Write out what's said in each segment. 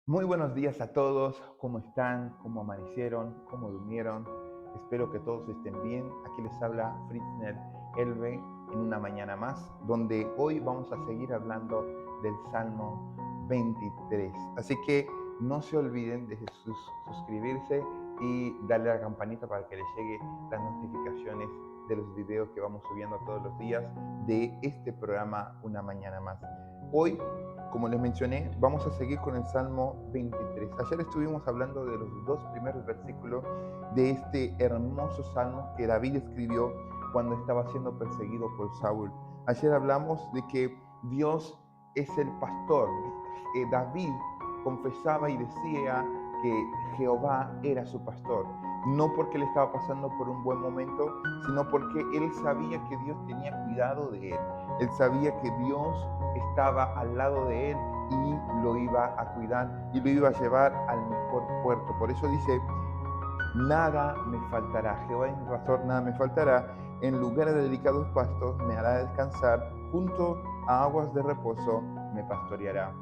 Muy buenos días a todos, ¿cómo están? ¿Cómo amanecieron? ¿Cómo durmieron? Espero que todos estén bien. Aquí les habla Fritzner Elbe en una mañana más, donde hoy vamos a seguir hablando del Salmo 23. Así que no se olviden de suscribirse y darle a la campanita para que les llegue las notificaciones de los videos que vamos subiendo todos los días de este programa Una Mañana Más. Hoy, como les mencioné, vamos a seguir con el Salmo 23. Ayer estuvimos hablando de los dos primeros versículos de este hermoso salmo que David escribió cuando estaba siendo perseguido por Saúl. Ayer hablamos de que Dios es el pastor. David confesaba y decía que Jehová era su pastor, no porque él estaba pasando por un buen momento, sino porque él sabía que Dios tenía cuidado de él. Él sabía que Dios estaba al lado de él y lo iba a cuidar y lo iba a llevar al mejor puerto. Por eso dice, nada me faltará. Jehová es mi pastor, nada me faltará. En lugares de delicados pastos me hará descansar. Junto a aguas de reposo me pastoreará.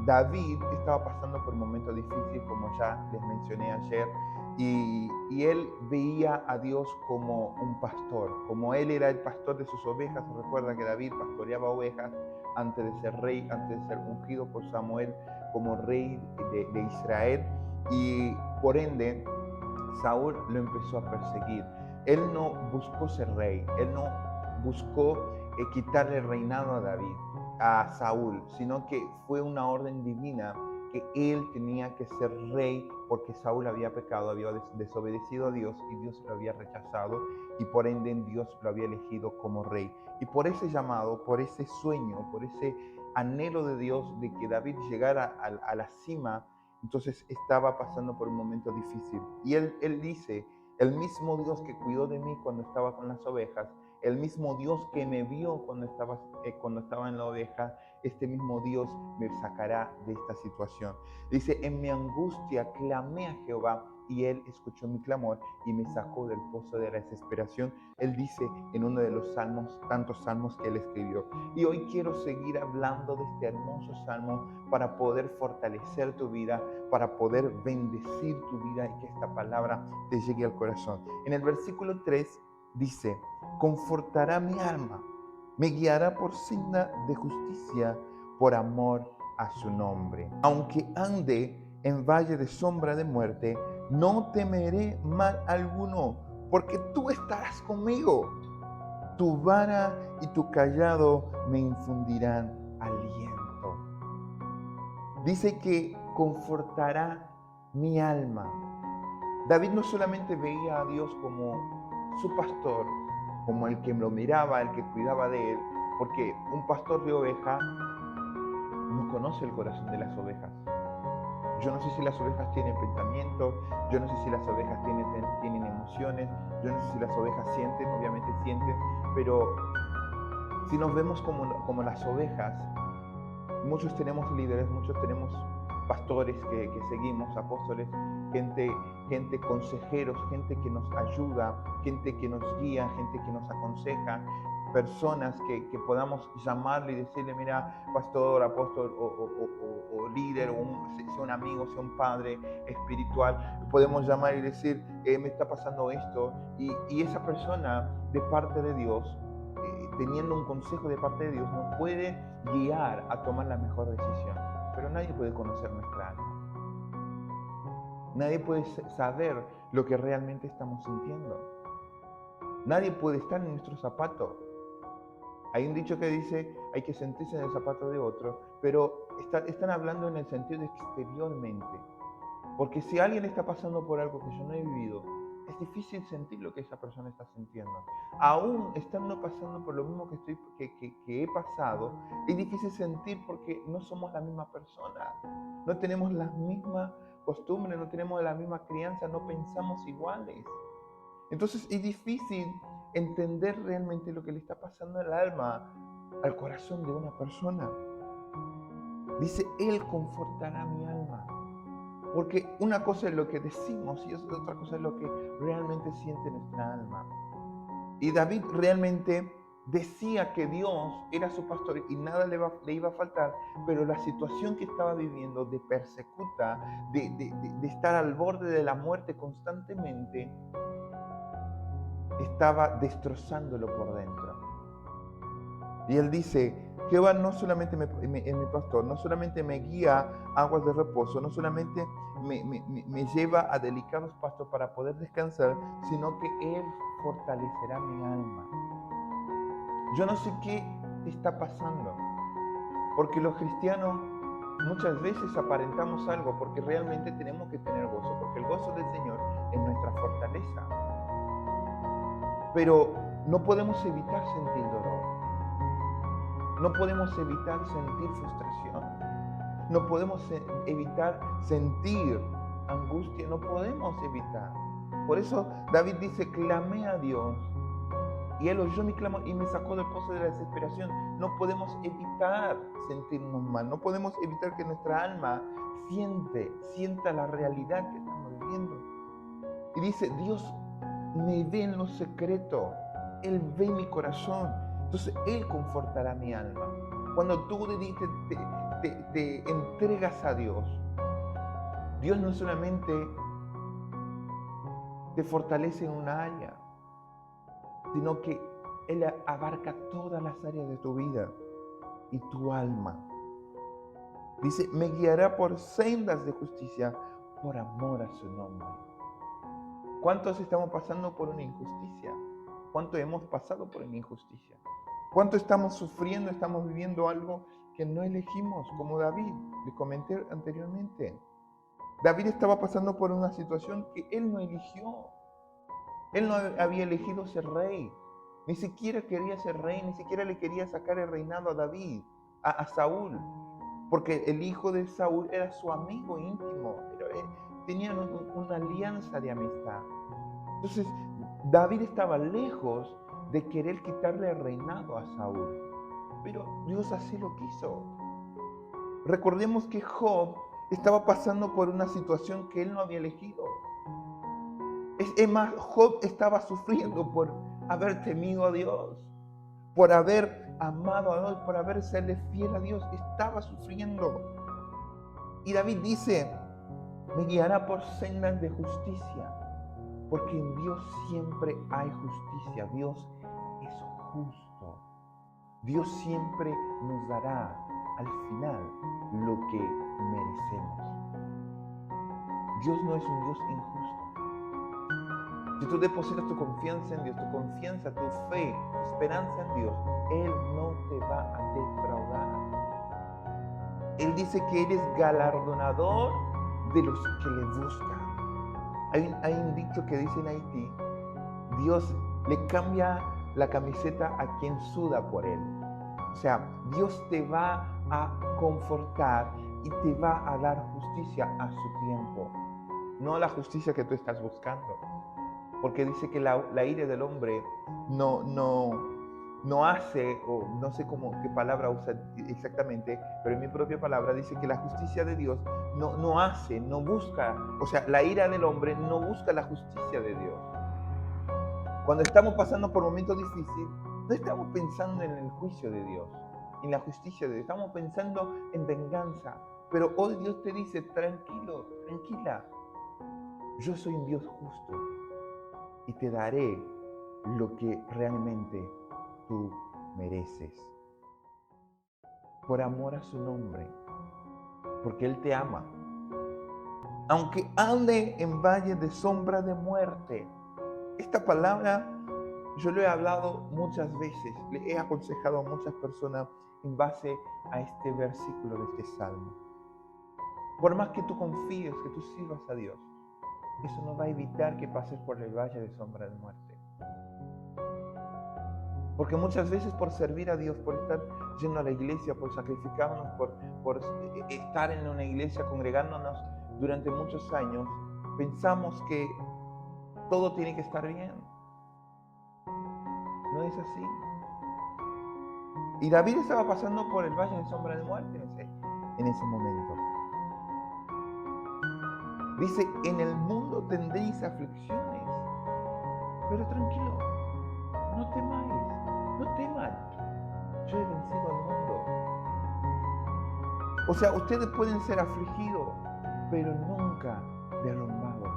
David estaba pasando por un momento difícil, como ya les mencioné ayer, y él veía a Dios como un pastor, como él era el pastor de sus ovejas. Se recuerda que David pastoreaba ovejas antes de ser rey, antes de ser ungido por Samuel como rey de Israel, y por ende Saúl lo empezó a perseguir. Él no buscó ser rey, él no buscó quitarle el reinado a David, a Saúl, sino que fue una orden divina que él tenía que ser rey porque Saúl había pecado, había desobedecido a Dios y Dios lo había rechazado y por ende Dios lo había elegido como rey. Y por ese llamado, por ese sueño, por ese anhelo de Dios de que David llegara a la cima, entonces estaba pasando por un momento difícil. Y él dice, el mismo Dios que cuidó de mí cuando estaba con las ovejas, el mismo Dios que me vio cuando estaba en la oveja, este mismo Dios me sacará de esta situación. Dice, en mi angustia clamé a Jehová y él escuchó mi clamor y me sacó del pozo de la desesperación. Él dice en uno de los salmos, tantos salmos que él escribió. Y hoy quiero seguir hablando de este hermoso salmo para poder fortalecer tu vida, para poder bendecir tu vida y que esta palabra te llegue al corazón. En el versículo 3 dice, confortará mi alma, me guiará por senda de justicia por amor a su nombre. Aunque ande en valle de sombra de muerte, no temeré mal alguno, porque tú estarás conmigo. Tu vara y tu callado me infundirán aliento. Dice que confortará mi alma. David no solamente veía a Dios como su pastor, como el que lo miraba, el que cuidaba de él, porque un pastor de oveja no conoce el corazón de las ovejas. Yo no sé si las ovejas tienen pensamiento, yo no sé si las ovejas tienen emociones, yo no sé si las ovejas sienten, obviamente sienten, pero si nos vemos como las ovejas, muchos tenemos líderes, muchos tenemos pastores que seguimos, apóstoles, gente consejeros, gente que nos ayuda, gente que nos guía, gente que nos aconseja, personas que podamos llamarle y decirle, mira, pastor, apóstol o líder, sea un amigo, sea un padre espiritual, podemos llamar y decir, me está pasando esto, y esa persona de parte de Dios, teniendo un consejo de parte de Dios, nos puede guiar a tomar la mejor decisión. Pero nadie puede conocer nuestra alma. Nadie puede saber lo que realmente estamos sintiendo. Nadie puede estar en nuestro zapato. Hay un dicho que dice, hay que sentirse en el zapato de otro, pero están hablando en el sentido de exteriormente. Porque si alguien está pasando por algo que yo no he vivido, es difícil sentir lo que esa persona está sintiendo. Aún estando pasando por lo mismo que he pasado, es difícil sentir porque no somos la misma persona. No tenemos las mismas costumbres, no tenemos la misma crianza, no pensamos iguales. Entonces es difícil entender realmente lo que le está pasando al alma, al corazón de una persona. Dice, Él confortará mi alma. Porque una cosa es lo que decimos y otra cosa es lo que realmente siente nuestra alma. Y David realmente decía que Dios era su pastor y nada le iba a faltar, pero la situación que estaba viviendo de persecuta, de estar al borde de la muerte constantemente, estaba destrozándolo por dentro. Y él dice, Jehová no solamente es mi pastor, no solamente me guía a aguas de reposo, no solamente me lleva a delicados pastos para poder descansar, sino que Él fortalecerá mi alma. Yo no sé qué está pasando, porque los cristianos muchas veces aparentamos algo, porque realmente tenemos que tener gozo, porque el gozo del Señor es nuestra fortaleza. Pero no podemos evitar sentir dolor. No podemos evitar sentir frustración. No podemos evitar sentir angustia. No podemos evitar. Por eso David dice, clamé a Dios y Él oyó mi clamor y me sacó del pozo de la desesperación. No podemos evitar sentirnos mal. No podemos evitar que nuestra alma sienta la realidad que estamos viviendo. Y dice, Dios me ve en lo secreto. Él ve mi corazón. Entonces Él confortará mi alma. Cuando tú te entregas a Dios, Dios no solamente te fortalece en una área, sino que Él abarca todas las áreas de tu vida y tu alma. Dice, me guiará por sendas de justicia por amor a su nombre. ¿Cuántos estamos pasando por una injusticia? ¿Cuánto hemos pasado por una injusticia? ¿Cuánto estamos sufriendo, estamos viviendo algo que no elegimos? Como David, le comenté anteriormente. David estaba pasando por una situación que él no eligió. Él no había elegido ser rey. Ni siquiera quería ser rey, ni siquiera le quería sacar el reinado a David, a Saúl. Porque el hijo de Saúl era su amigo íntimo. Tenían una alianza de amistad. Entonces, David estaba lejos de querer quitarle el reinado a Saúl. Pero Dios así lo quiso. Recordemos que Job estaba pasando por una situación que él no había elegido. Es más, Job estaba sufriendo por haber temido a Dios, por haber amado a Dios, por haber serle fiel a Dios. Estaba sufriendo. Y David dice, me guiará por sendas de justicia. Porque en Dios siempre hay justicia. Dios es justo. Dios siempre nos dará al final lo que merecemos. Dios no es un Dios injusto. Si tú depositas tu confianza en Dios, tu confianza, tu fe, tu esperanza en Dios, Él no te va a defraudar. Él dice que Él es galardonador de los que le buscan. Hay un dicho que dice en Haití, Dios le cambia la camiseta a quien suda por él. O sea, Dios te va a confortar y te va a dar justicia a su tiempo. No la justicia que tú estás buscando. Porque dice que la ira del hombre no hace, o no sé qué palabra usa exactamente, pero en mi propia palabra dice que la justicia de Dios no hace, no busca, o sea, la ira del hombre no busca la justicia de Dios. Cuando estamos pasando por momentos difíciles, no estamos pensando en el juicio de Dios, en la justicia de Dios, estamos pensando en venganza. Pero hoy Dios te dice, tranquilo, tranquila, yo soy un Dios justo y te daré lo que realmente tú mereces. Por amor a su nombre, porque Él te ama. Aunque ande en valle de sombra de muerte, esta palabra yo lo he hablado muchas veces, le he aconsejado a muchas personas en base a este versículo de este salmo. Por más que tú confíes, que tú sirvas a Dios, eso no va a evitar que pases por el valle de sombra de muerte. Porque muchas veces por servir a Dios, por estar yendo a la iglesia, por sacrificarnos, por estar en una iglesia, congregándonos durante muchos años, pensamos que todo tiene que estar bien. No es así. Y David estaba pasando por el valle de sombra de muerte en ese momento. Dice, en el mundo tendréis aflicciones, pero tranquilo, no temáis, no teman, yo he vencido al mundo. O sea, ustedes pueden ser afligidos, pero nunca derrumbados.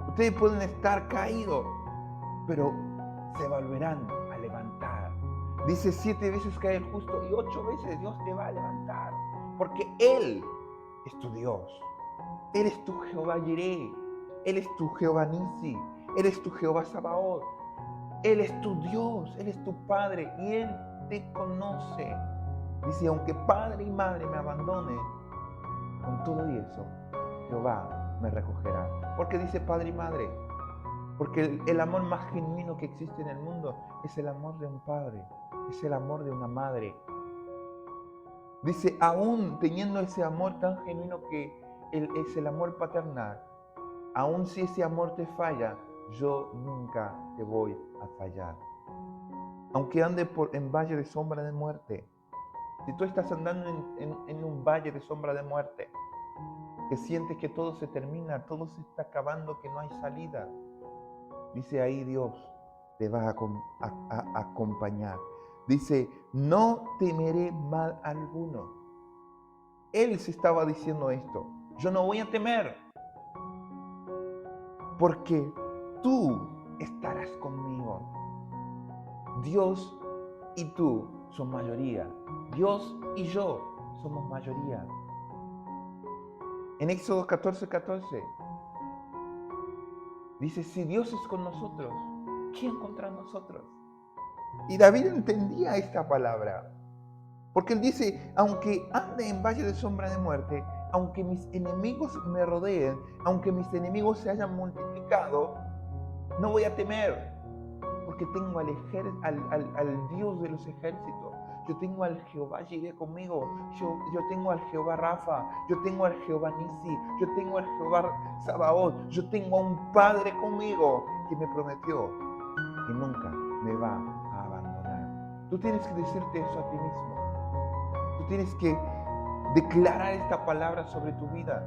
Ustedes pueden estar caídos, pero se volverán a levantar. Dice 7 veces cae el justo y 8 veces Dios te va a levantar. Porque Él es tu Dios. Él es tu Jehová Jireh. Él es tu Jehová Nisi. Él es tu Jehová Sabaoth. Él es tu Dios. Él es tu Padre y Él te conoce. Dice, aunque padre y madre me abandonen, con todo y eso, Jehová me recogerá. ¿Por qué dice padre y madre? Porque el amor más genuino que existe en el mundo es el amor de un padre, es el amor de una madre. Dice, aún teniendo ese amor tan genuino que es el amor paternal, aún si ese amor te falla, yo nunca te voy a fallar. Aunque ande en valle de sombra de muerte, si tú estás andando en un valle de sombra de muerte, que sientes que todo se termina, todo se está acabando, que no hay salida, dice ahí Dios te va a acompañar. Dice, no temeré mal alguno. Él se estaba diciendo esto. Yo no voy a temer, porque tú estarás conmigo. Dios y tú son mayoría. Dios y yo somos mayoría. En Éxodo 14:14 dice, si Dios es con nosotros, ¿quién contra nosotros? Y David entendía esta palabra. Porque él dice, aunque ande en valle de sombra de muerte, aunque mis enemigos me rodeen, aunque mis enemigos se hayan multiplicado, no voy a temer. Porque tengo al Dios de los ejércitos. Yo tengo al Jehová Jireh conmigo. Yo tengo al Jehová Rafa. Yo tengo al Jehová Nisi. Yo tengo al Jehová Sabaoth. Yo tengo a un Padre conmigo que me prometió que nunca me va a abandonar. Tú tienes que decirte eso a ti mismo. Tú tienes que declarar esta palabra sobre tu vida.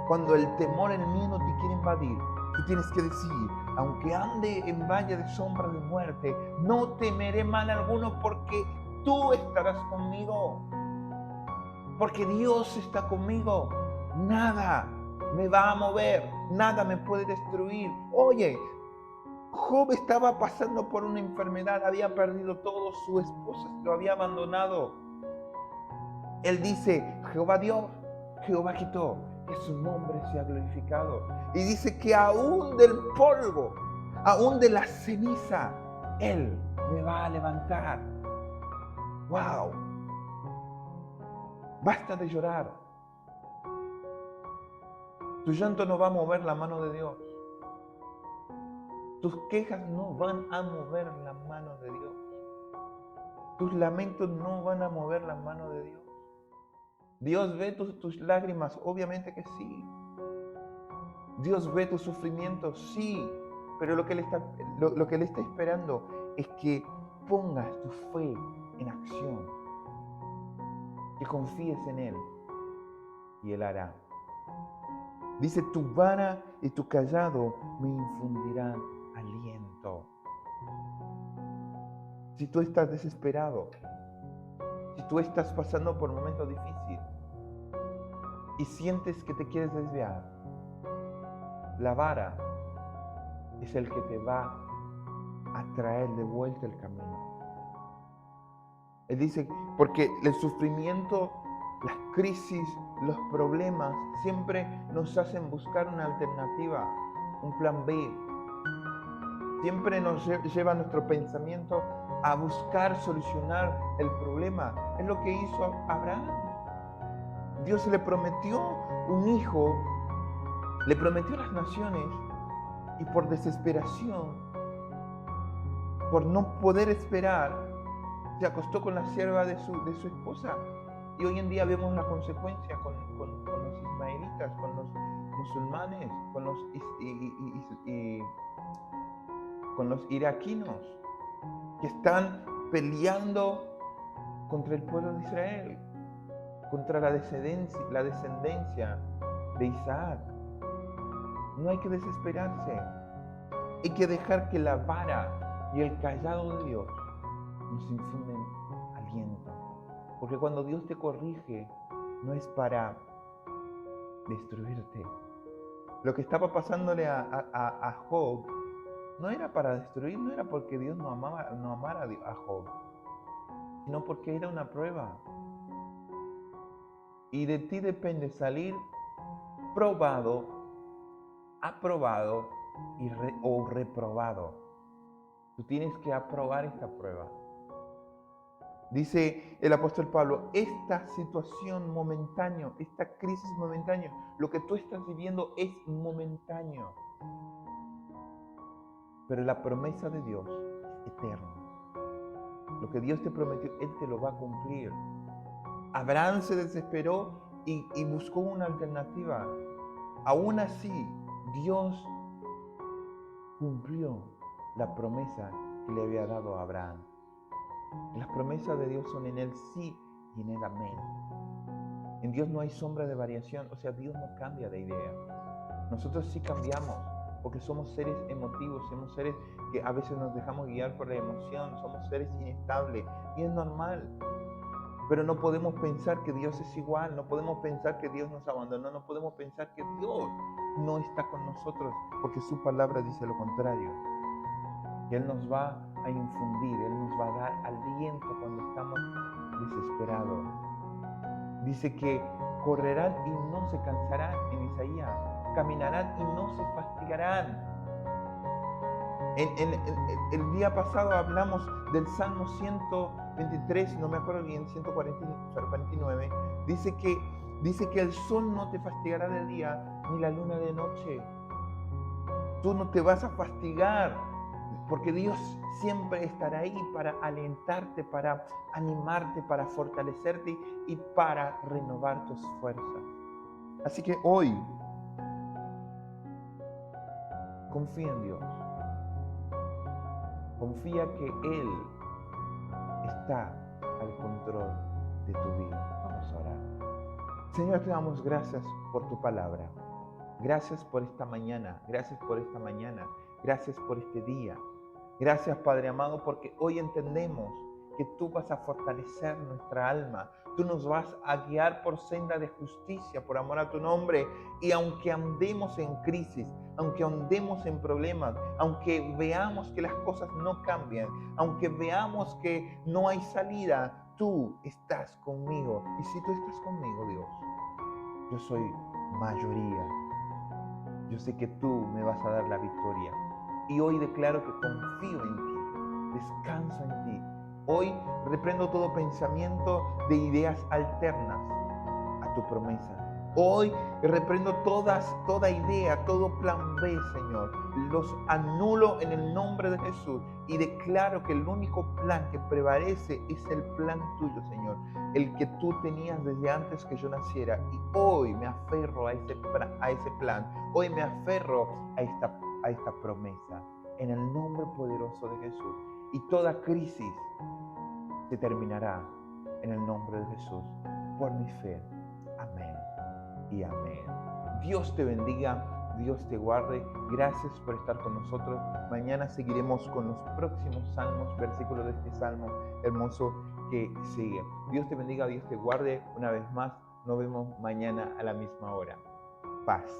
Cuando el temor, el miedo te quiere invadir, tú tienes que decir, aunque ande en valle de sombra de muerte, no temeré mal alguno porque tú estarás conmigo. Porque Dios está conmigo. Nada me va a mover, nada me puede destruir. Oye, Job estaba pasando por una enfermedad, había perdido todo, su esposa lo había abandonado. Él dice, Jehová dio, Jehová quitó, que su nombre sea glorificado. Y dice que aún del polvo, aún de la ceniza, Él me va a levantar. ¡Wow! Basta de llorar. Tu llanto no va a mover la mano de Dios. Tus quejas no van a mover la mano de Dios. Tus lamentos no van a mover la mano de Dios. Dios ve tus lágrimas, obviamente que sí. Dios ve tus sufrimientos, sí. Pero lo que Él está esperando es que pongas tu fe en acción. Que confíes en Él y Él hará. Dice, tu vara y tu cayado me infundirán aliento. Si tú estás desesperado, si tú estás pasando por un momento difícil y sientes que te quieres desviar, la vara es el que te va a traer de vuelta el camino. Él dice, porque el sufrimiento, las crisis, los problemas siempre nos hacen buscar una alternativa, un plan B. Siempre nos lleva nuestro pensamiento a buscar solucionar el problema. Es lo que hizo Abraham. Dios le prometió un hijo, le prometió las naciones y por desesperación, por no poder esperar, se acostó con la sierva de su esposa. Y hoy en día vemos la consecuencia con los ismaelitas, con los musulmanes, con los iraquinos, que están peleando contra el pueblo de Israel, contra la descendencia de Isaac. No hay que desesperarse. Hay que dejar que la vara y el cayado de Dios nos infunden aliento. Porque cuando Dios te corrige, no es para destruirte. Lo que estaba pasándole a Job no era para destruir, no era porque Dios no amara a Job, sino porque era una prueba. Y de ti depende salir probado, aprobado o reprobado. Tú tienes que aprobar esta prueba. Dice el apóstol Pablo, esta situación momentánea, esta crisis momentánea, lo que tú estás viviendo es momentáneo. Pero la promesa de Dios es eterna. Lo que Dios te prometió, Él te lo va a cumplir. Abraham se desesperó y buscó una alternativa. Aún así, Dios cumplió la promesa que le había dado a Abraham. Las promesas de Dios son en el sí y en el amén. En Dios no hay sombra de variación, o sea, Dios no cambia de idea. Nosotros sí cambiamos, porque somos seres emotivos, somos seres que a veces nos dejamos guiar por la emoción, somos seres inestables, y es normal. Pero no podemos pensar que Dios es igual, no podemos pensar que Dios nos abandonó, no podemos pensar que Dios no está con nosotros, porque su palabra dice lo contrario. Que Él nos va a infundir, Él nos va a dar aliento cuando estamos desesperados. Dice que correrán y no se cansarán en Isaías, caminarán y no se fatigarán. El día pasado hablamos del Salmo 123, no me acuerdo bien, 149, dice que el sol no te fatigará de día, ni la luna de noche. Tú no te vas a fastigar, porque Dios siempre estará ahí para alentarte, para animarte, para fortalecerte y para renovar tus fuerzas. Así que hoy, confía en Dios. Confía que Él está al control de tu vida. Vamos a orar. Señor, te damos gracias por tu palabra. Gracias por esta mañana. Gracias por esta mañana. Gracias por este día. Gracias, Padre amado, porque hoy entendemos que tú vas a fortalecer nuestra alma. Tú nos vas a guiar por senda de justicia, por amor a tu nombre. Y aunque andemos en crisis, aunque andemos en problemas, aunque veamos que las cosas no cambian, aunque veamos que no hay salida, tú estás conmigo. Y si tú estás conmigo, Dios, yo soy mayoría. Yo sé que tú me vas a dar la victoria. Y hoy declaro que confío en ti, descanso en ti. Hoy reprendo todo pensamiento de ideas alternas a tu promesa. Hoy reprendo toda idea, todo plan B, Señor. Los anulo en el nombre de Jesús y declaro que el único plan que prevalece es el plan tuyo, Señor. El que tú tenías desde antes que yo naciera. Y hoy me aferro a ese plan. Hoy me aferro a esta promesa. En el nombre poderoso de Jesús. Y toda crisis se terminará en el nombre de Jesús. Por mi fe. Amén y amén. Dios te bendiga, Dios te guarde. Gracias por estar con nosotros. Mañana seguiremos con los próximos salmos, versículos de este salmo hermoso que sigue. Dios te bendiga, Dios te guarde. Una vez más, nos vemos mañana a la misma hora. Paz.